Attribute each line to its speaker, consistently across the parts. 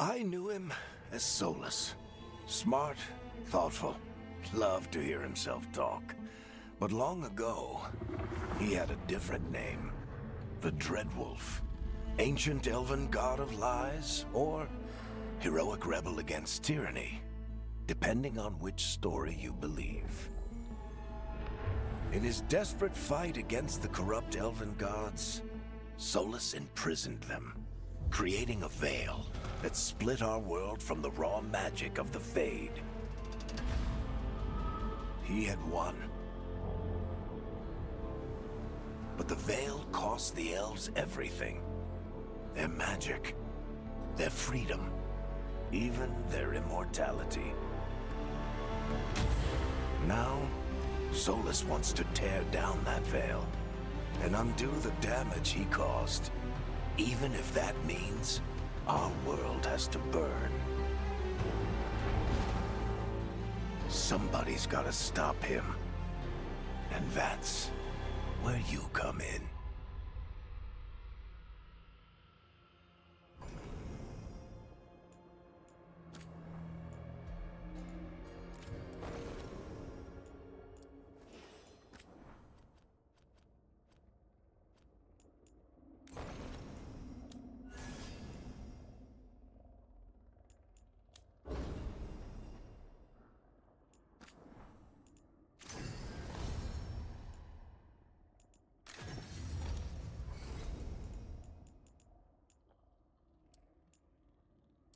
Speaker 1: I knew him as Solus. Smart, thoughtful, loved to hear himself talk. But long ago, he had a different name. The Dreadwolf. Ancient elven god of lies, or heroic rebel against tyranny, depending on which story you believe. In his desperate fight against the corrupt elven gods, Solus imprisoned them, creating a veil that split our world from the raw magic of the Fade. He had won. But the veil cost the elves everything. Their magic, their freedom, even their immortality. Now, Solus wants to tear down that veil and undo the damage he caused, even if that means our world has to burn. Somebody's gotta stop him, and that's where you come in.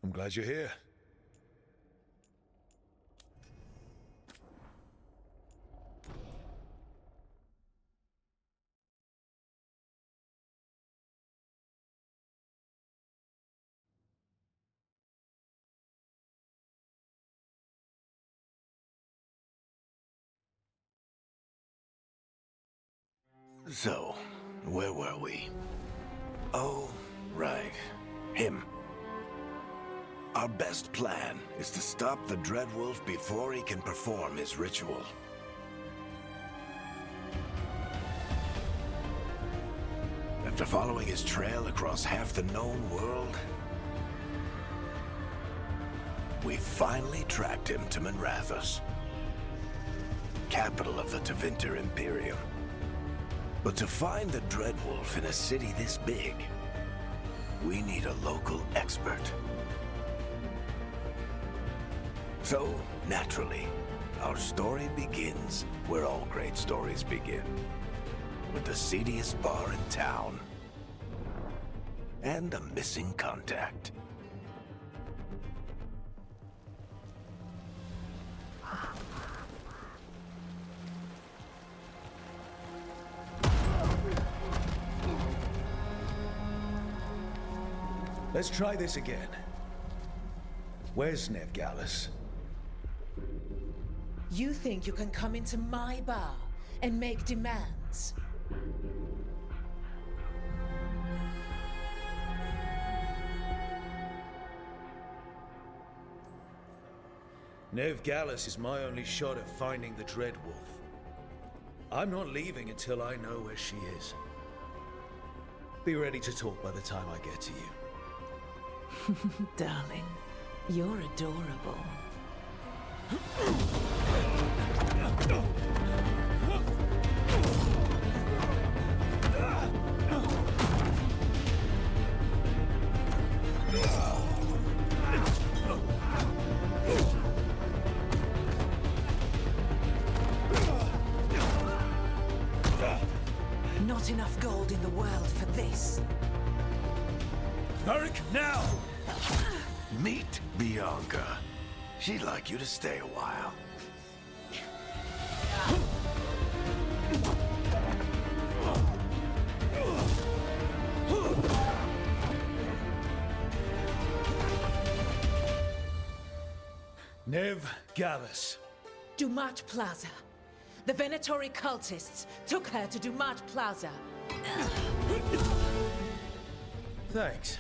Speaker 2: I'm glad you're here.
Speaker 1: So, where were we? Oh, right. Him. Our best plan is to stop the Dreadwolf before he can perform his ritual. After following his trail across half the known world, we finally tracked him to Minrathous, capital of the Tevinter Imperium. But to find the Dreadwolf in a city this big, we need a local expert. So, naturally, our story begins where all great stories begin. With the seediest bar in town. And a missing contact.
Speaker 2: Let's try this again. Where's Nev Gallus?
Speaker 3: You think you can come into my bar and make demands?
Speaker 2: Nev Gallus is my only shot at finding the Dreadwolf. I'm not leaving until I know where she is. Be ready to talk by the time I get to you.
Speaker 3: Darling, you're adorable. Not enough gold in the world for this.
Speaker 2: Varric, now!
Speaker 1: Meet Bianca. She'd like you to stay a while.
Speaker 2: Nev Gallus.
Speaker 3: Dumat Plaza. The Venatori cultists took her to Dumat Plaza.
Speaker 2: Thanks.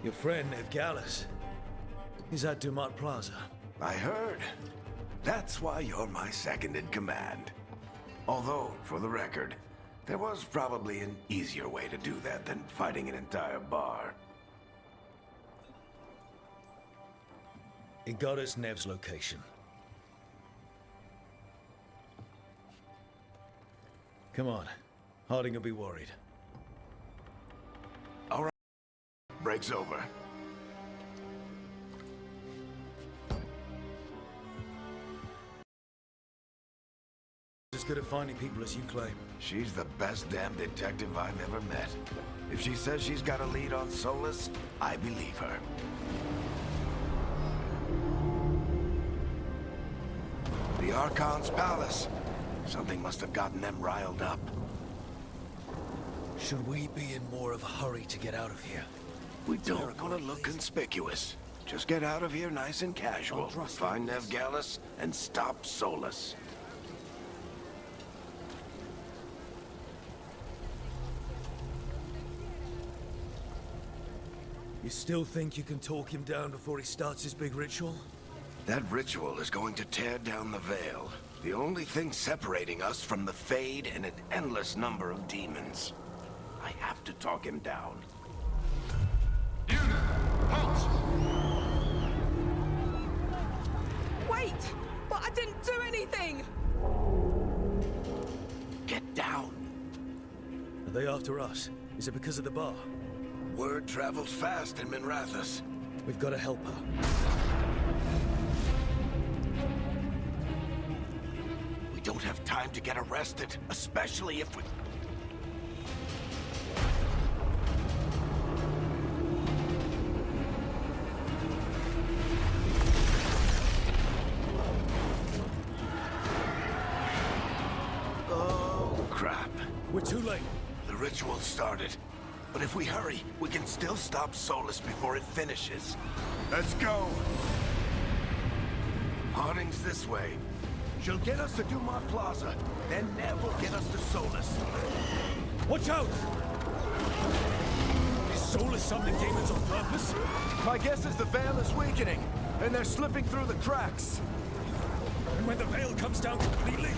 Speaker 2: Your friend, Nev Gallus, is at Dumat Plaza.
Speaker 1: I heard. That's why you're my second in command. Although, for the record, There was probably an easier way to do that than fighting an entire bar.
Speaker 2: It got us Nev's location. Come on. Harding will be worried.
Speaker 1: All right. Break's over.
Speaker 2: As good at finding people as you claim.
Speaker 1: She's the best damn detective I've ever met. If she says she's got a lead on Solus, I believe her. The Archon's palace. Something must have gotten them riled up.
Speaker 2: Should we be in more of a hurry to get out of here?
Speaker 1: We don't want to look conspicuous. Just get out of here nice and casual. Find Nev Gallus and stop Solus.
Speaker 2: You still think you can talk him down before he starts his big ritual?
Speaker 1: That ritual is going to tear down the Veil. The only thing separating us from the Fade and an endless number of demons. I have to talk him down.
Speaker 4: Unit, halt!
Speaker 3: Wait! But I didn't do anything!
Speaker 1: Get down.
Speaker 2: Are they after us? Is it because of the bar?
Speaker 1: Word travels fast in Minrathous.
Speaker 2: We've got to help her.
Speaker 1: We don't have time to get arrested, especially if we... Oh, crap.
Speaker 2: We're too late.
Speaker 1: The ritual started. But if we hurry, we can still stop Solus before it finishes. Let's go! Harding's this way. She'll get us to Dumont Plaza. Then Nev will get us to Solus.
Speaker 2: Watch out! Is Solus summoning demons on purpose?
Speaker 5: My guess is the Veil is weakening, and they're slipping through the cracks.
Speaker 2: And when the Veil comes down completely?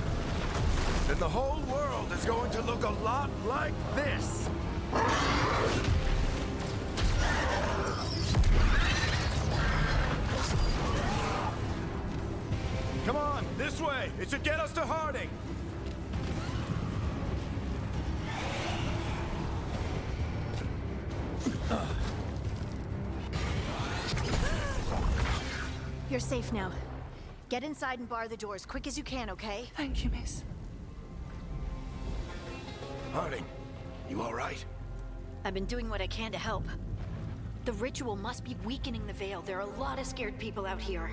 Speaker 5: Then the whole world is going to look a lot like this. Come on, this way! It should get us to Harding!
Speaker 6: You're safe now. Get inside and bar the door as quick as you can, okay?
Speaker 3: Thank you, miss.
Speaker 1: Harding, you all right?
Speaker 6: I've been doing what I can to help. The ritual must be weakening the Veil. There are a lot of scared people out here.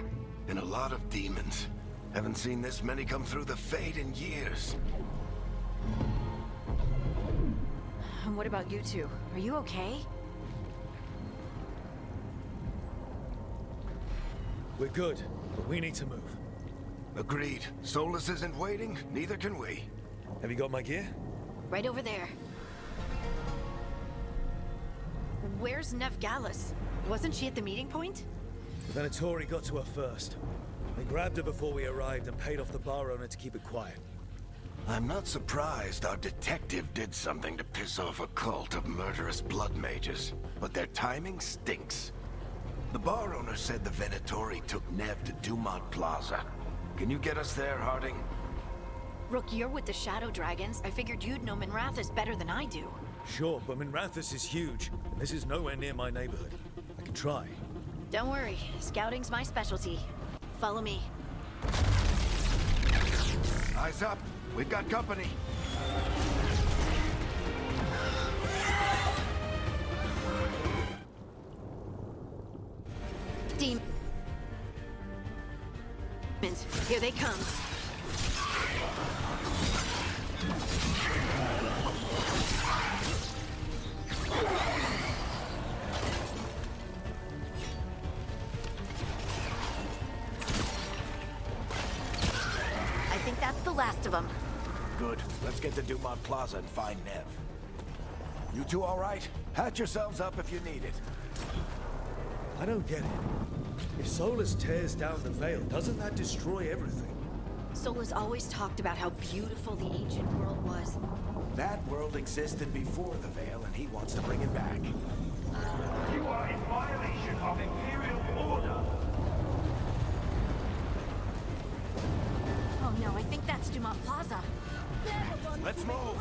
Speaker 1: And a lot of demons. Haven't seen this many come through the Fade in years.
Speaker 6: And what about you two? Are you okay?
Speaker 2: We're good, but we need to move.
Speaker 1: Agreed. Solus isn't waiting, neither can we.
Speaker 2: Have you got my gear?
Speaker 6: Right over there. Where's Nev Gallus? Wasn't she at the meeting point?
Speaker 2: The Venatori got to her first. They grabbed her before we arrived and paid off the bar owner to keep it quiet.
Speaker 1: I'm not surprised our detective did something to piss off a cult of murderous blood mages, but their timing stinks. The bar owner said the Venatori took Nev to Dumont Plaza. Can you get us there, Harding?
Speaker 6: Rook, you're with the Shadow Dragons. I figured you'd know Minrathous better than I do.
Speaker 2: Sure, but Minrathous is huge, and this is nowhere near my neighborhood. I can try.
Speaker 6: Don't worry, scouting's my specialty. Follow me.
Speaker 1: Eyes up. We've got company.
Speaker 6: Demons. Here they come. I think that's the last of them.
Speaker 1: Good. Let's get to Dumont Plaza and find Nev. You two all right? Patch yourselves up if you need it.
Speaker 2: I don't get it. If Solus tears down the Veil, doesn't that destroy everything?
Speaker 6: Solus always talked about how beautiful the ancient world was.
Speaker 1: That world existed before the Veil, and he wants to bring it back.
Speaker 4: You are in violation of Imperial order.
Speaker 6: Oh no, I think that's Dumont Plaza.
Speaker 1: Let's move!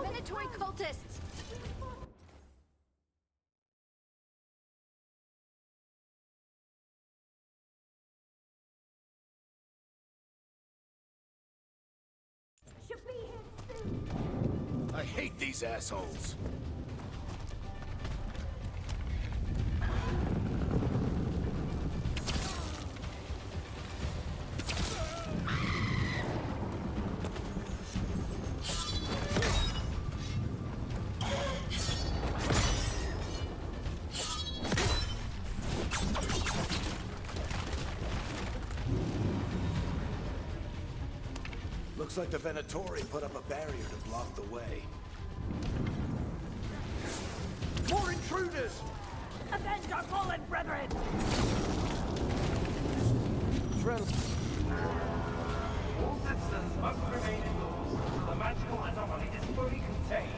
Speaker 6: Venatory cultists!
Speaker 1: I hate these assholes. Looks like the Venatori put up a barrier to block the way.
Speaker 5: More intruders!
Speaker 7: Avenge our fallen brethren!
Speaker 5: Friend.
Speaker 4: All citizens must remain indoors until the magical anomaly is fully contained.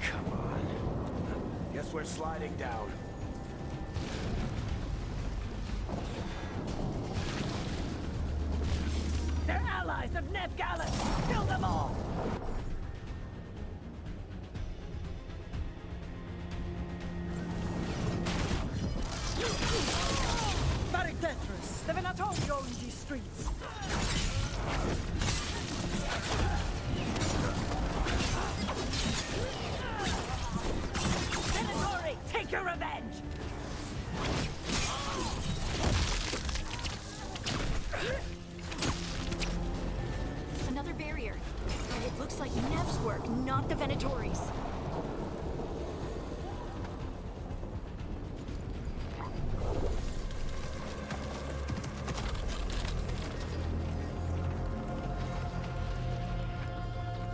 Speaker 1: Come on. Guess we're sliding down.
Speaker 7: They're allies of Ned Gallus! Kill them all! Varictetris! The Venatori own these streets! Venatori, take your revenge!
Speaker 6: Another barrier. But it looks like Nev's work, not the Venatori's.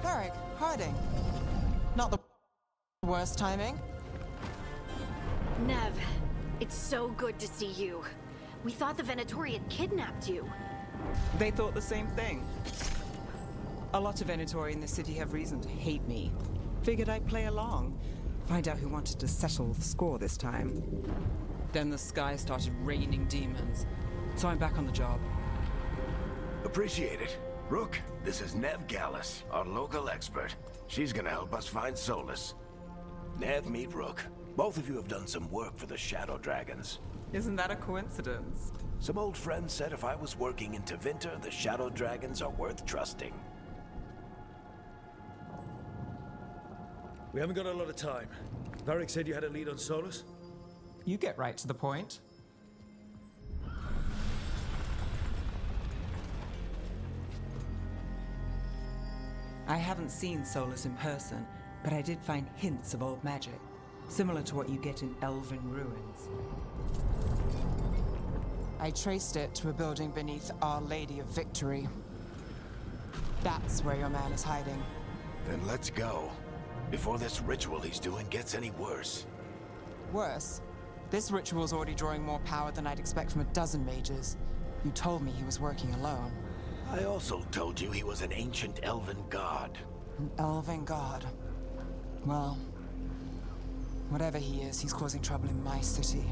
Speaker 8: Varric, Harding. Not the worst timing.
Speaker 6: Nev, it's so good to see you. We thought the Venatori had kidnapped you.
Speaker 8: They thought the same thing. A lot of Venatori in the city have reason to hate me. Figured I'd play along. Find out who wanted to settle the score this time. Then the sky started raining demons. So I'm back on the job.
Speaker 1: Appreciate it. Rook, this is Nev Gallus, our local expert. She's gonna help us find Solus. Nev, meet Rook. Both of you have done some work for the Shadow Dragons.
Speaker 8: Isn't that a coincidence?
Speaker 1: Some old friends said if I was working in Tevinter, the Shadow Dragons are worth trusting.
Speaker 2: We haven't got a lot of time. Varric said you had a lead on Solus?
Speaker 8: You get right to the point. I haven't seen Solus in person, but I did find hints of old magic, similar to what you get in elven ruins. I traced it to a building beneath Our Lady of Victory. That's where your man is hiding.
Speaker 1: Then let's go. Before this ritual he's doing gets any worse.
Speaker 8: Worse, this ritual's already drawing more power than I'd expect from a dozen mages. You told me he was working alone.
Speaker 1: I also told you he was an ancient elven god.
Speaker 8: An elven god. Well, whatever he is, he's causing trouble in my city.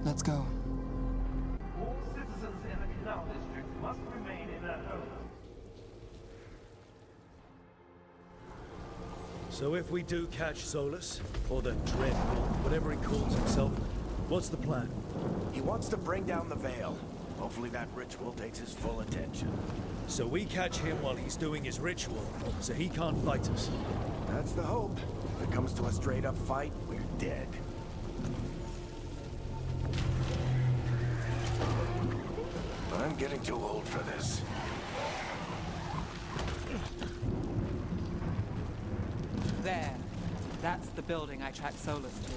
Speaker 8: Let's go.
Speaker 4: All citizens in the Canal District must remain in their homes.
Speaker 2: So if we do catch Solus, or the Dread Wolf, whatever he calls himself, what's the plan?
Speaker 1: He wants to bring down the Veil. Hopefully that ritual takes his full attention.
Speaker 2: So we catch him while he's doing his ritual, so he can't fight us.
Speaker 1: That's the hope. If it comes to a straight-up fight, we're dead. I'm getting too old for this.
Speaker 8: There. That's the building I tracked Solus to.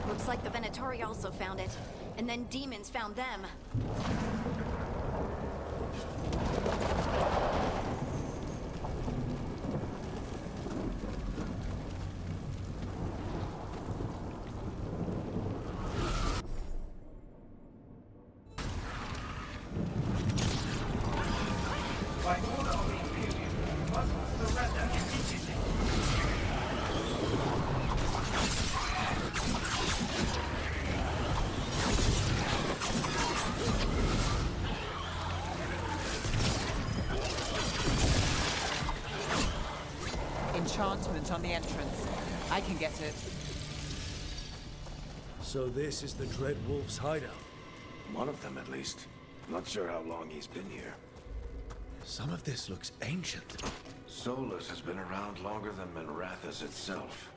Speaker 6: Looks like the Venatori also found it. And then demons found them.
Speaker 8: enchantment on the entrance. I can get it.
Speaker 2: So this is the Dread Wolf's hideout.
Speaker 1: One of them, at least. Not sure how long he's been here.
Speaker 2: Some of this looks ancient.
Speaker 1: Solus has been around longer than Minrathous itself.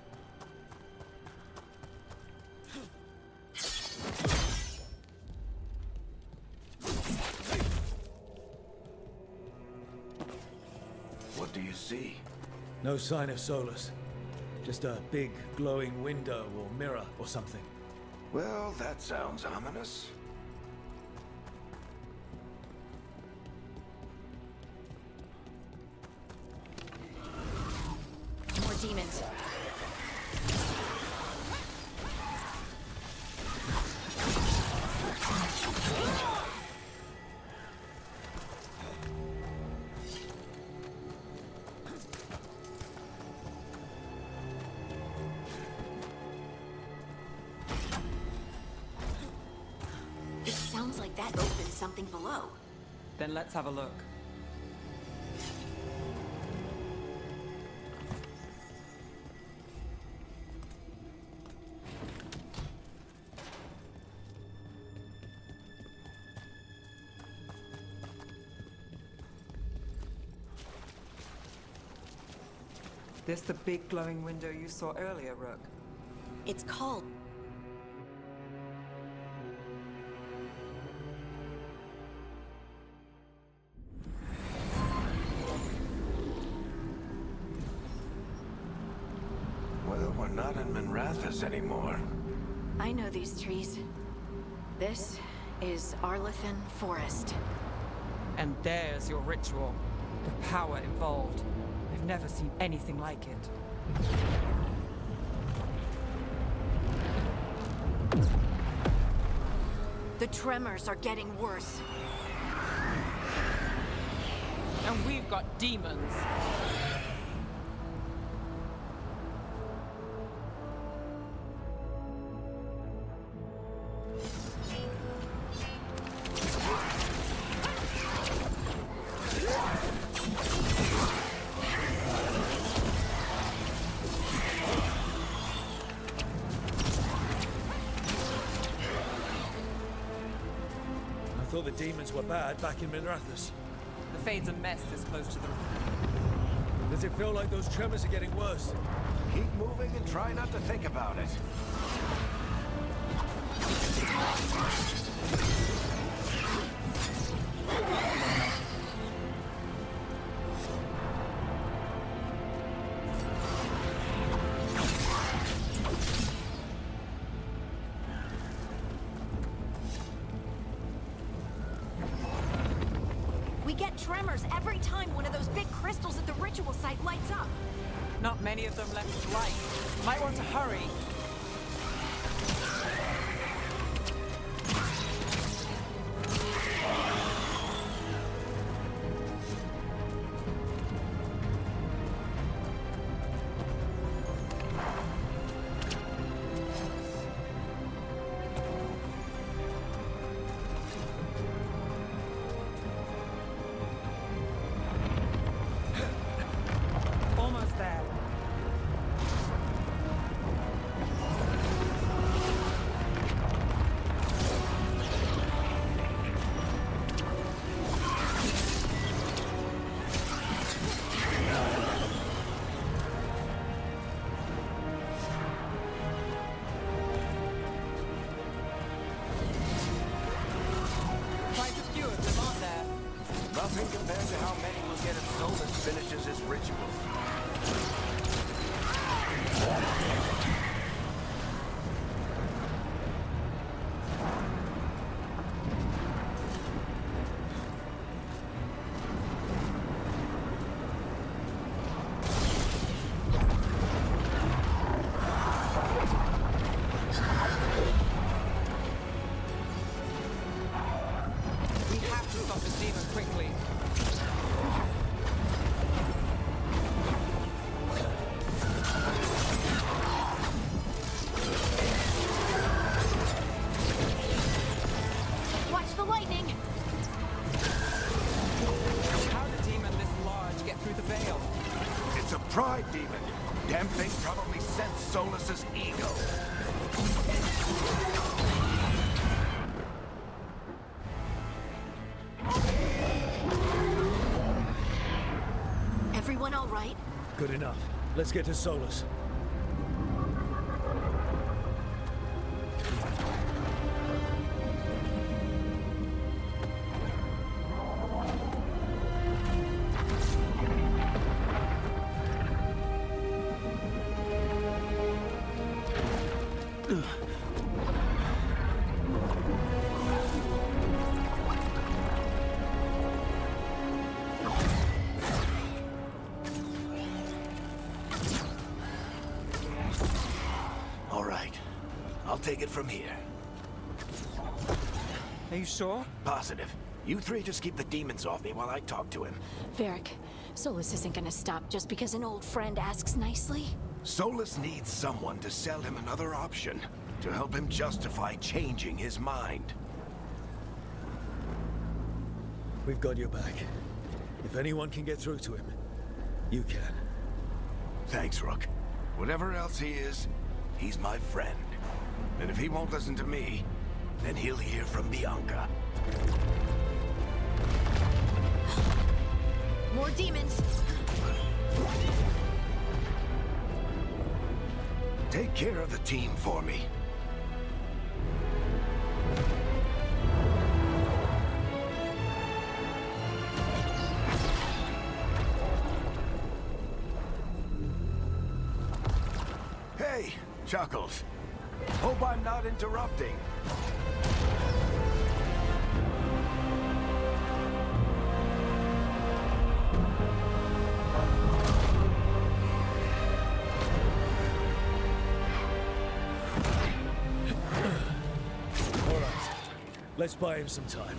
Speaker 1: What do you see?
Speaker 2: No sign of Solus. Just a big glowing window or mirror or something.
Speaker 1: Well, that sounds ominous.
Speaker 6: More demons. It sounds like that opened something below.
Speaker 8: Then let's have a look. This the big glowing window you saw earlier, Rook?
Speaker 6: It's called...
Speaker 1: Well, we're not in Minrathous anymore.
Speaker 6: I know these trees. This is Arlethan Forest.
Speaker 8: And there's your ritual. The power involved. I've never seen anything like it.
Speaker 6: The tremors are getting worse.
Speaker 8: And we've got demons.
Speaker 2: I thought the demons were bad back in Minrathous.
Speaker 8: The Fade's a mess this close to the...
Speaker 2: Does it feel like those tremors are getting worse?
Speaker 1: Keep moving and try not to think about it.
Speaker 6: We get tremors every time one of those big crystals at the ritual site lights up.
Speaker 8: Not many of them left light. Might want to hurry. Almost there. Quite a few of them, aren't there?
Speaker 1: Nothing compared to how many we'll get if Solus finishes his ritual.
Speaker 8: We have to stop this demon quickly.
Speaker 5: Solus's ego.
Speaker 6: Everyone all right?
Speaker 2: Good enough. Let's get to Solus.
Speaker 1: All right. I'll take it from here.
Speaker 8: Are you sure?
Speaker 1: Positive. You three just keep the demons off me while I talk to him.
Speaker 6: Varric, Solus isn't gonna stop just because an old friend asks nicely.
Speaker 1: Solus needs someone to sell him another option, to help him justify changing his mind.
Speaker 2: We've got your back. If anyone can get through to him, you can.
Speaker 1: Thanks, Rook. Whatever else he is, he's my friend. And if he won't listen to me, then he'll hear from Bianca.
Speaker 6: More demons!
Speaker 1: Take care of the team for me. Hey, Chuckles. Hope I'm not interrupting.
Speaker 2: All right. Let's buy him some time.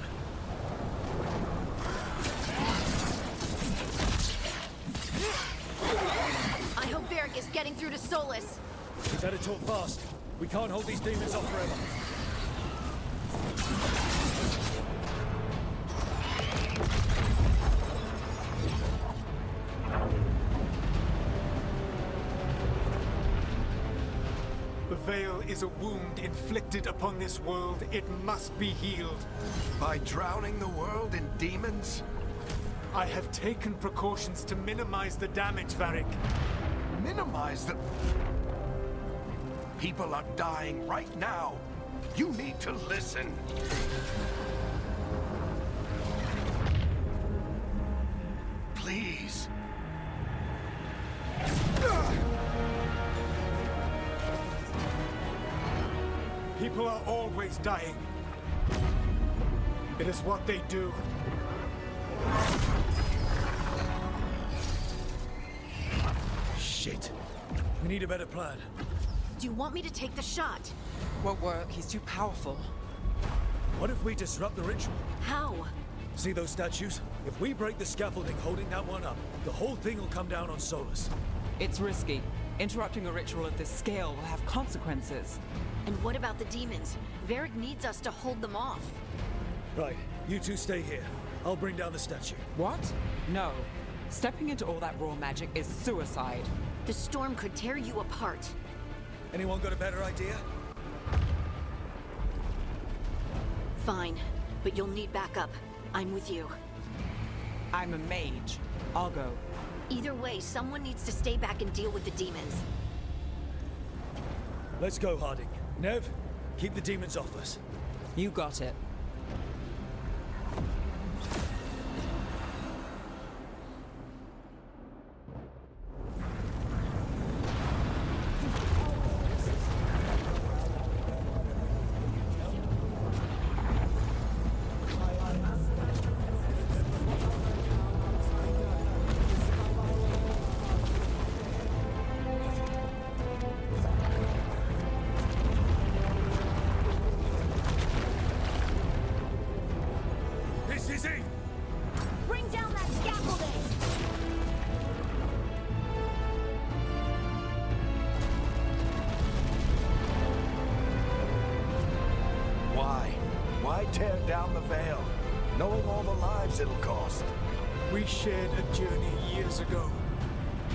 Speaker 6: I hope Varric is getting through to Solus.
Speaker 2: We better talk fast. We can't hold these demons off forever.
Speaker 9: The Veil is a wound inflicted upon this world. It must be healed.
Speaker 1: By drowning the world in demons?
Speaker 9: I have taken precautions to minimize the damage, Varric.
Speaker 1: Minimize the... People are dying right now. You need to listen. Please.
Speaker 9: People are always dying. It is what they do.
Speaker 2: Shit. We need a better plan.
Speaker 6: Do you want me to take the shot?
Speaker 8: Won't work. He's too powerful.
Speaker 2: What if we disrupt the ritual?
Speaker 6: How?
Speaker 2: See those statues? If we break the scaffolding holding that one up, the whole thing will come down on Solus.
Speaker 8: It's risky. Interrupting a ritual of this scale will have consequences.
Speaker 6: And what about the demons? Varric needs us to hold them off.
Speaker 2: Right, you two stay here. I'll bring down the statue.
Speaker 8: What? No. Stepping into all that raw magic is suicide.
Speaker 6: The storm could tear you apart.
Speaker 2: Anyone got a better idea?
Speaker 6: Fine, but you'll need backup. I'm with you.
Speaker 8: I'm a mage. I'll go.
Speaker 6: Either way, someone needs to stay back and deal with the demons.
Speaker 2: Let's go, Harding. Nev, keep the demons off us.
Speaker 8: You got it.
Speaker 2: This is it!
Speaker 6: Bring down that scaffolding!
Speaker 1: Why? Why tear down the veil, knowing all the lives it'll cost?
Speaker 9: We shared a journey years ago.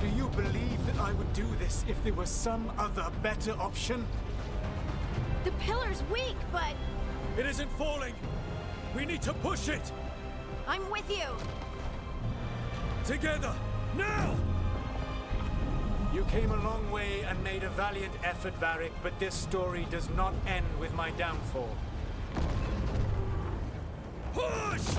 Speaker 9: Do you believe that I would do this if there was some other better option?
Speaker 6: The pillar's weak, but
Speaker 2: It isn't falling! We need to push it!
Speaker 6: I'm with you.
Speaker 2: Together! Now!
Speaker 9: You came a long way and made a valiant effort, Varric, but this story does not end with my downfall.
Speaker 2: Push!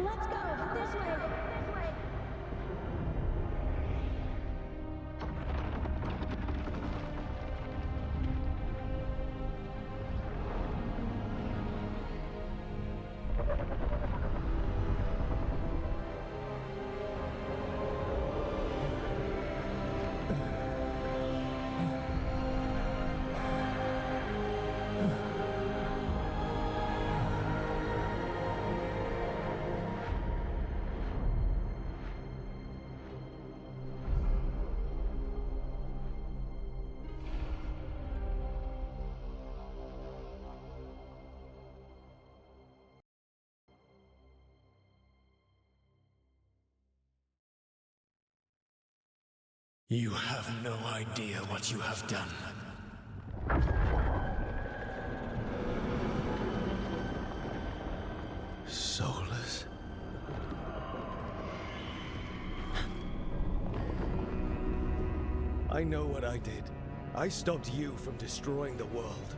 Speaker 6: Let's go this way.
Speaker 9: You have no idea what you have done.
Speaker 2: Soulless? I know what I did. I stopped you from destroying the world.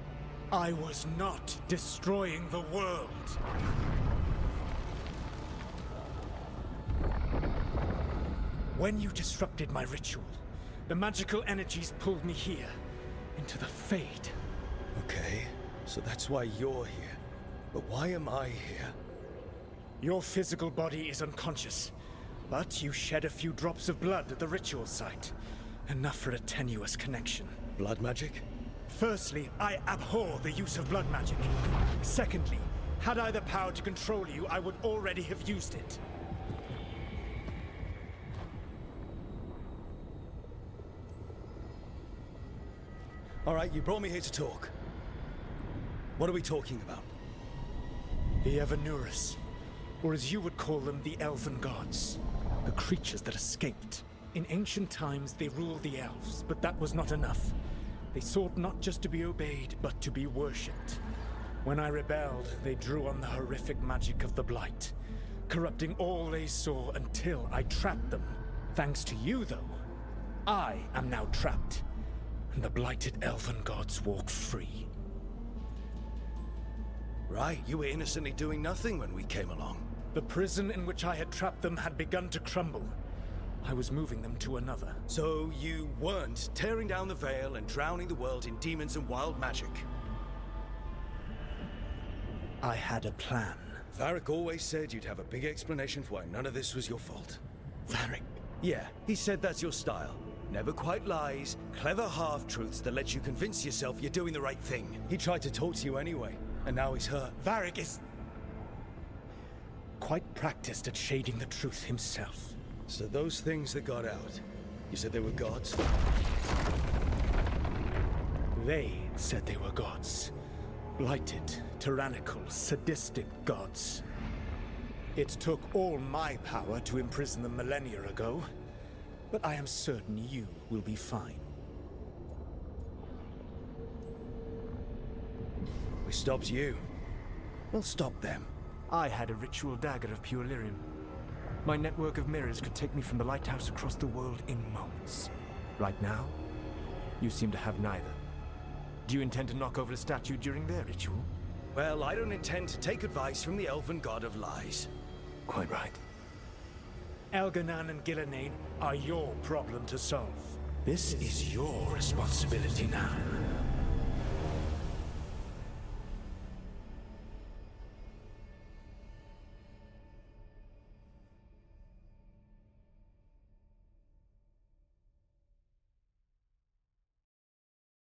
Speaker 9: I was not destroying the world. When you disrupted my ritual, the magical energies pulled me here, into the Fade.
Speaker 2: Okay, so that's why you're here. But why am I here?
Speaker 9: Your physical body is unconscious, but you shed a few drops of blood at the ritual site. Enough for a tenuous connection.
Speaker 2: Blood magic?
Speaker 9: Firstly, I abhor the use of blood magic. Secondly, had I the power to control you, I would already have used it.
Speaker 2: All right, you brought me here to talk. What are we talking about?
Speaker 9: The Evanurus, or as you would call them, the Elven Gods. The creatures that escaped. In ancient times, they ruled the elves, but that was not enough. They sought not just to be obeyed, but to be worshipped. When I rebelled, they drew on the horrific magic of the Blight, corrupting all they saw until I trapped them. Thanks to you, though, I am now trapped, and the blighted Elven Gods walk free.
Speaker 2: Right, you were innocently doing nothing when we came along.
Speaker 9: The prison in which I had trapped them had begun to crumble. I was moving them to another.
Speaker 2: So you weren't tearing down the veil and drowning the world in demons and wild magic?
Speaker 9: I had a plan.
Speaker 2: Varric always said you'd have a big explanation for why none of this was your fault.
Speaker 9: Varric?
Speaker 2: Yeah, he said that's your style. Never quite lies, clever half-truths that let you convince yourself you're doing the right thing. He tried to talk to you anyway, and now he's hurt.
Speaker 9: Varric is... quite practiced at shading the truth himself.
Speaker 2: So those things that got out, you said they were gods?
Speaker 9: They said they were gods. Blighted, tyrannical, sadistic gods. It took all my power to imprison them millennia ago, but I am certain you will be fine.
Speaker 2: We stopped you. We'll stop them.
Speaker 9: I had a ritual dagger of pure lyrium. My network of mirrors could take me from the lighthouse across the world in moments. Right now, you seem to have neither. Do you intend to knock over a statue during their ritual?
Speaker 2: Well, I don't intend to take advice from the elven god of lies.
Speaker 9: Quite right. Elganan and Gillenane are your problem to solve. This is your responsibility now.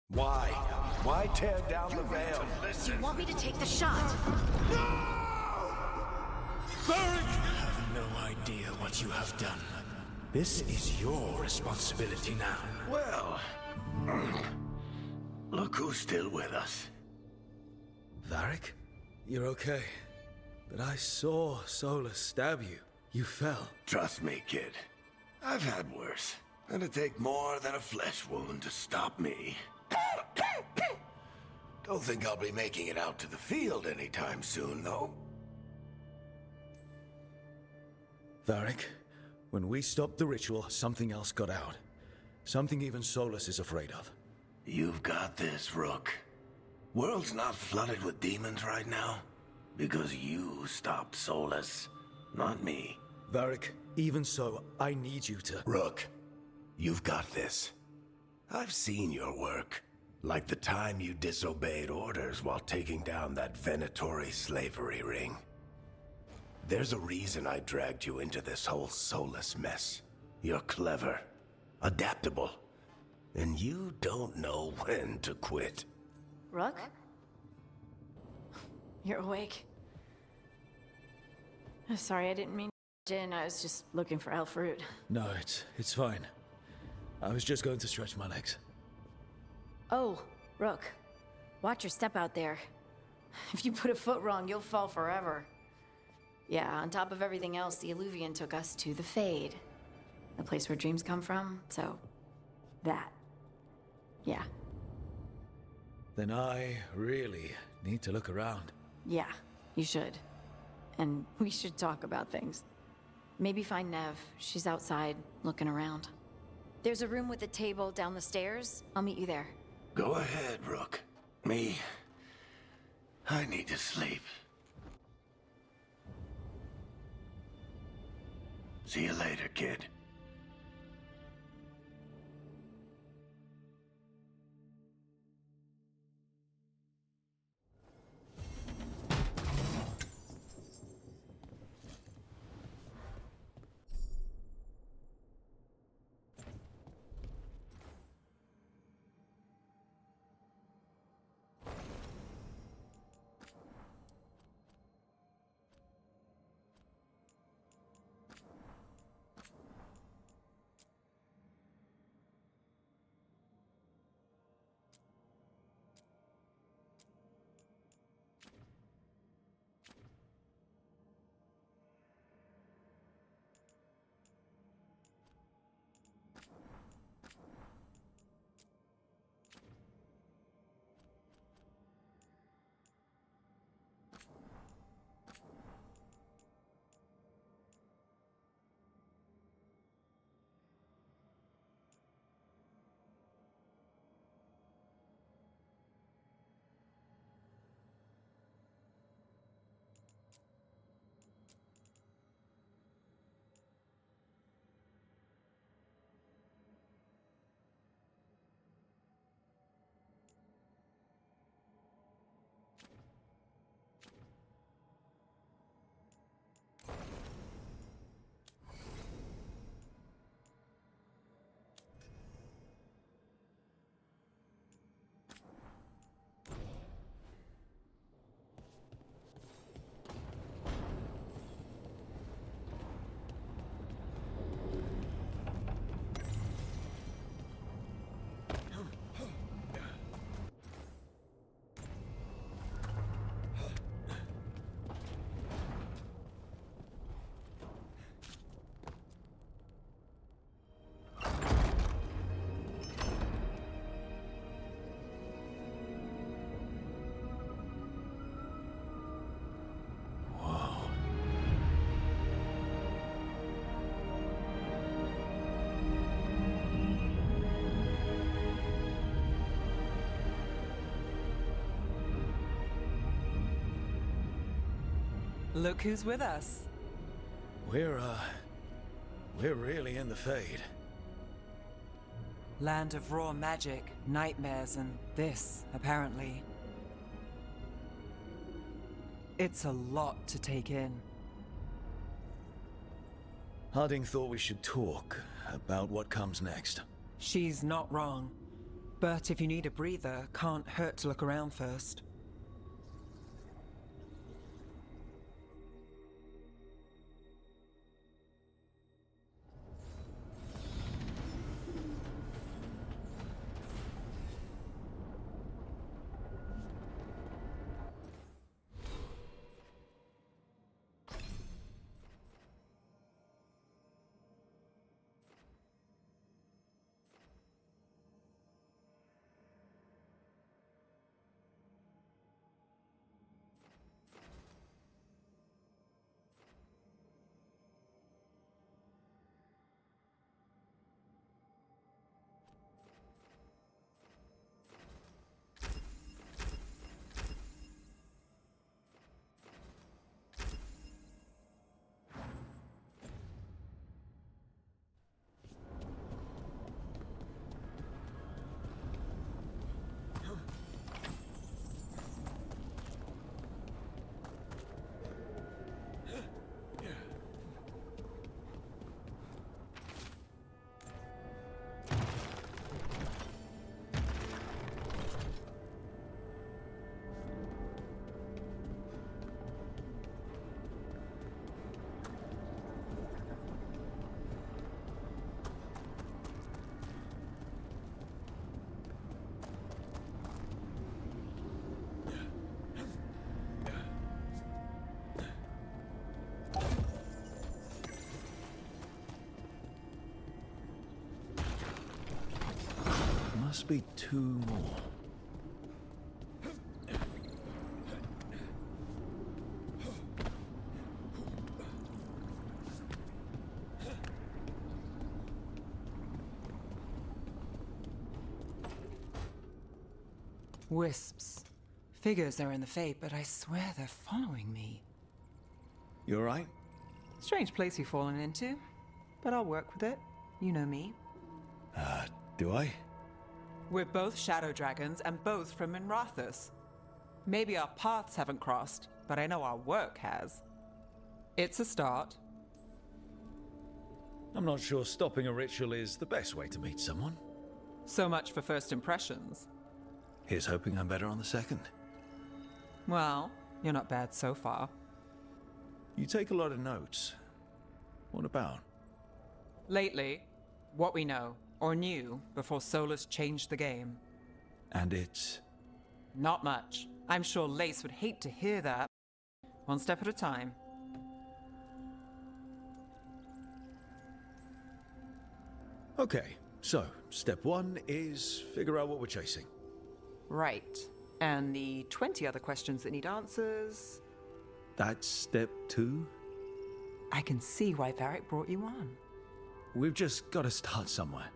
Speaker 1: Why? Why tear down the veil?
Speaker 6: Do you want me to take the shot?
Speaker 9: Varric! You have no idea what you have done. This is your responsibility now.
Speaker 1: Well, look who's still with us.
Speaker 2: Varric? You're okay. But I saw Solus stab you. You fell.
Speaker 1: Trust me, kid. I've had worse. It'd take more than a flesh wound to stop me. Don't think I'll be making it out to the field anytime soon, though.
Speaker 2: Varric, when we stopped the ritual, something else got out. Something even Solus is afraid of.
Speaker 1: You've got this, Rook. World's not flooded with demons right now. Because you stopped Solus, not me.
Speaker 2: Varric, even so, I need you to...
Speaker 1: Rook, you've got this. I've seen your work. Like the time you disobeyed orders while taking down that Venatori slavery ring. There's a reason I dragged you into this whole Solus mess. You're clever, adaptable, and you don't know when to quit.
Speaker 6: Rook? You're awake. Sorry, I didn't mean to barge in. I was just looking for elf fruit.
Speaker 2: No, it's fine. I was just going to stretch my legs.
Speaker 6: Oh, Rook. Watch your step out there. If you put a foot wrong, you'll fall forever. Yeah, on top of everything else, the Illuvian took us to the Fade. The place where dreams come from, so... that. Yeah.
Speaker 2: Then I really need to look around.
Speaker 6: Yeah, you should. And we should talk about things. Maybe find Nev. She's outside, looking around. There's a room with a table down the stairs. I'll meet you there.
Speaker 1: Go ahead, Rook. Me, I need to sleep. See you later, kid.
Speaker 8: Look who's with us.
Speaker 2: We're really in the Fade.
Speaker 8: Land of raw magic, nightmares, and this, apparently. It's a lot to take in.
Speaker 2: Harding thought we should talk about what comes next.
Speaker 8: She's not wrong. But if you need a breather, can't hurt to look around first.
Speaker 2: Must be 2 more.
Speaker 8: Wisps. Figures are in the Fade, but I swear they're following me.
Speaker 2: You alright?
Speaker 8: Strange place you've fallen into, but I'll work with it. You know me.
Speaker 2: Do I?
Speaker 8: We're both shadow dragons and both from Minrathous. Maybe our paths haven't crossed, but I know our work has. It's a start.
Speaker 2: I'm not sure stopping a ritual is the best way to meet someone.
Speaker 8: So much for first impressions.
Speaker 2: Here's hoping I'm better on the second.
Speaker 8: Well, you're not bad so far.
Speaker 2: You take a lot of notes. What about?
Speaker 8: Lately, what we know, or knew, before Solus changed the game.
Speaker 2: And it's...
Speaker 8: Not much. I'm sure Lace would hate to hear that. One step at a time.
Speaker 2: Okay, so step 1 is figure out what we're chasing.
Speaker 8: Right. And the 20 other questions that need answers...
Speaker 2: That's step 2?
Speaker 8: I can see why Varric brought you on.
Speaker 2: We've just got to start somewhere.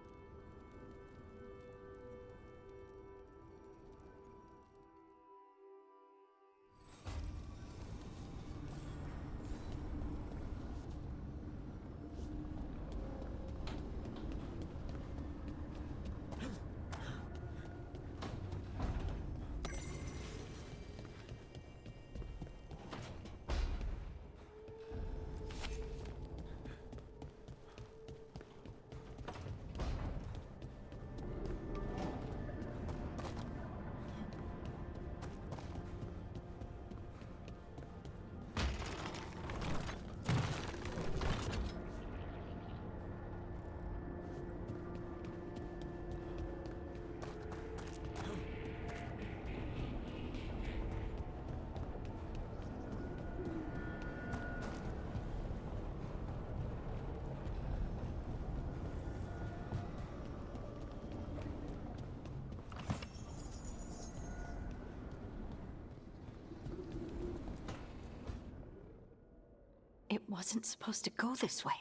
Speaker 6: It wasn't supposed to go this way.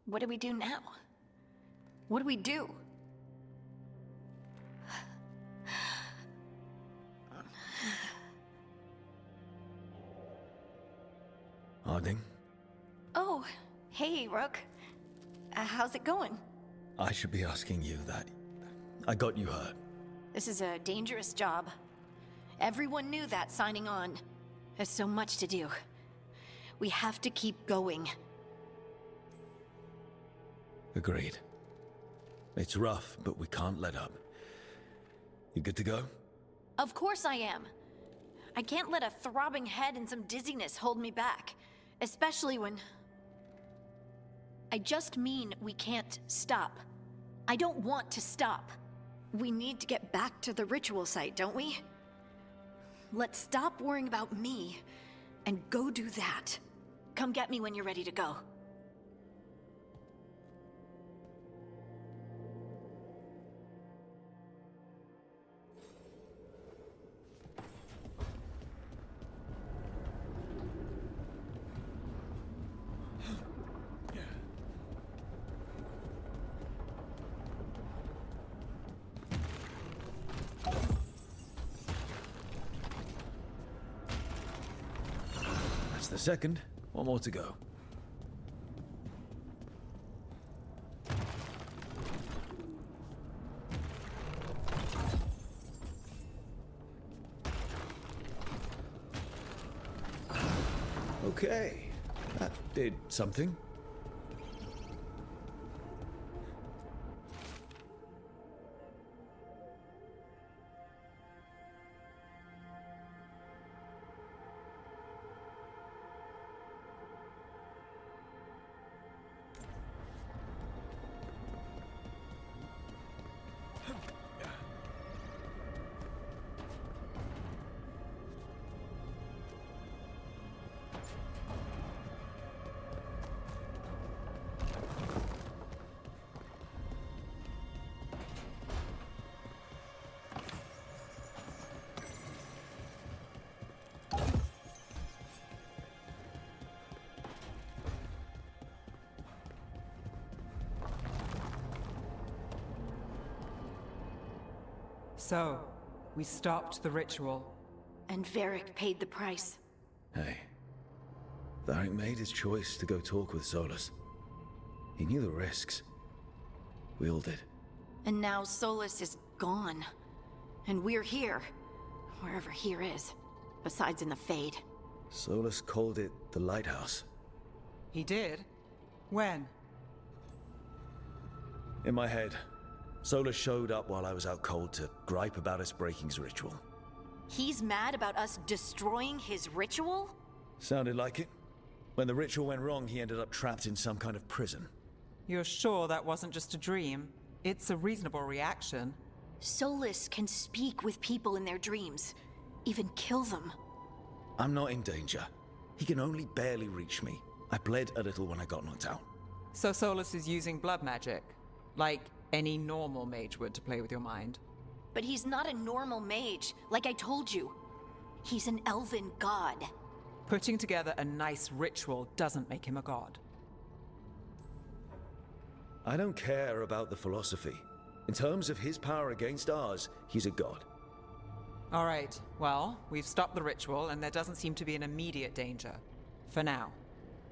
Speaker 6: What do we do now? What do we do?
Speaker 2: Harding,
Speaker 6: Oh, hey, Rook. How's it going?
Speaker 2: I should be asking you that. I got you hurt.
Speaker 6: This is a dangerous job. Everyone knew that signing on. There's so much to do. We have to keep going.
Speaker 2: Agreed. It's rough, but we can't let up. You good to go?
Speaker 6: Of course I am. I can't let a throbbing head and some dizziness hold me back. Especially when... I just mean we can't stop. I don't want to stop. We need to get back to the ritual site, don't we? Let's stop worrying about me and go do that. Come get me when you're ready to go.
Speaker 2: That's the second. One more to go. Okay. That did something.
Speaker 8: So, we stopped the ritual.
Speaker 6: And Varric paid the price.
Speaker 2: Hey. Varric made his choice to go talk with Solus. He knew the risks. We all did.
Speaker 6: And now Solus is gone. And we're here. Wherever here is. Besides in the Fade.
Speaker 2: Solus called it the Lighthouse.
Speaker 8: He did? When?
Speaker 2: In my head, Solus showed up while I was out cold to gripe about us breaking his ritual.
Speaker 6: He's mad about us destroying his ritual?
Speaker 2: Sounded like it. When the ritual went wrong, he ended up trapped in some kind of prison.
Speaker 8: You're sure that wasn't just a dream? It's a reasonable reaction.
Speaker 6: Solus can speak with people in their dreams. Even kill them.
Speaker 2: I'm not in danger. He can only barely reach me. I bled a little when I got knocked out.
Speaker 8: So Solus is using blood magic? Like any normal mage would to play with your mind?
Speaker 6: But he's not a normal mage, like I told you. He's an elven god.
Speaker 8: Putting together a nice ritual doesn't make him a god.
Speaker 2: I don't care about the philosophy. In terms of his power against ours, he's a god.
Speaker 8: All right, well, we've stopped the ritual and there doesn't seem to be an immediate danger. For now.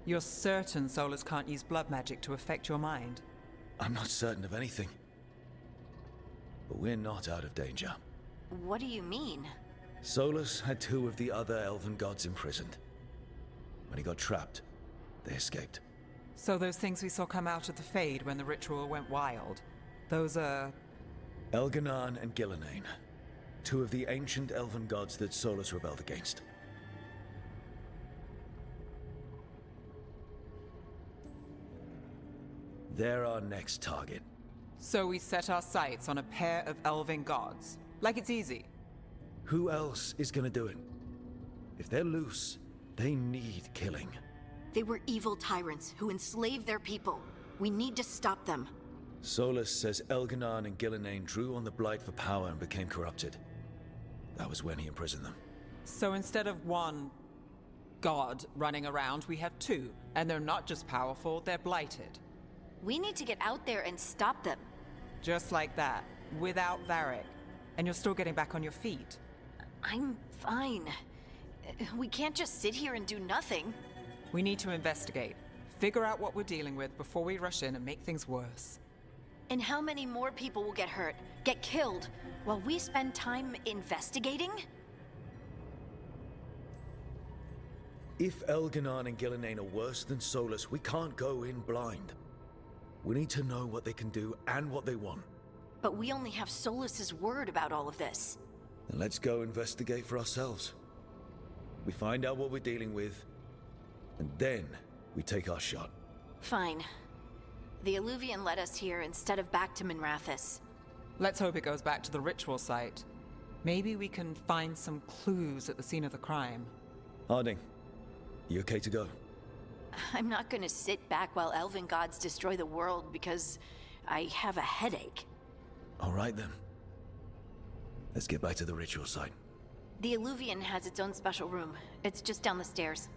Speaker 8: You're certain Solus can't use blood magic to affect your mind?
Speaker 2: I'm not certain of anything. But we're not out of danger.
Speaker 6: What do you mean?
Speaker 2: Solus had 2 of the other elven gods imprisoned. When he got trapped, they escaped.
Speaker 8: So those things we saw come out of the Fade when the ritual went wild, those are...
Speaker 2: Elganan and Gillenane. 2 of the ancient elven gods that Solus rebelled against. They're our next target.
Speaker 8: So we set our sights on a pair of elven gods. Like it's easy.
Speaker 2: Who else is gonna do it? If they're loose, they need killing.
Speaker 6: They were evil tyrants who enslaved their people. We need to stop them.
Speaker 2: Solus says Elganan and Gillenane drew on the Blight for power and became corrupted. That was when he imprisoned them.
Speaker 8: So instead of one god running around, we have 2. And they're not just powerful, they're blighted.
Speaker 6: We need to get out there and stop them.
Speaker 8: Just like that, without Varric. And you're still getting back on your feet.
Speaker 6: I'm fine. We can't just sit here and do nothing.
Speaker 8: We need to investigate. Figure out what we're dealing with before we rush in and make things worse.
Speaker 6: And how many more people will get hurt, get killed, while we spend time investigating?
Speaker 2: If Elganon and Gillenane are worse than Solus, we can't go in blind. We need to know what they can do and what they want.
Speaker 6: But we only have Solus's word about all of this.
Speaker 2: Then let's go investigate for ourselves. We find out what we're dealing with, and then we take our shot.
Speaker 6: Fine. The Illuvian led us here instead of back to Minrathous.
Speaker 8: Let's hope it goes back to the ritual site. Maybe we can find some clues at the scene of the crime.
Speaker 2: Harding, you okay to go?
Speaker 6: I'm not gonna sit back while elven gods destroy the world because I have a headache.
Speaker 2: All right then. Let's get back to the ritual site.
Speaker 6: The Illuvian has its own special room. It's just down the stairs.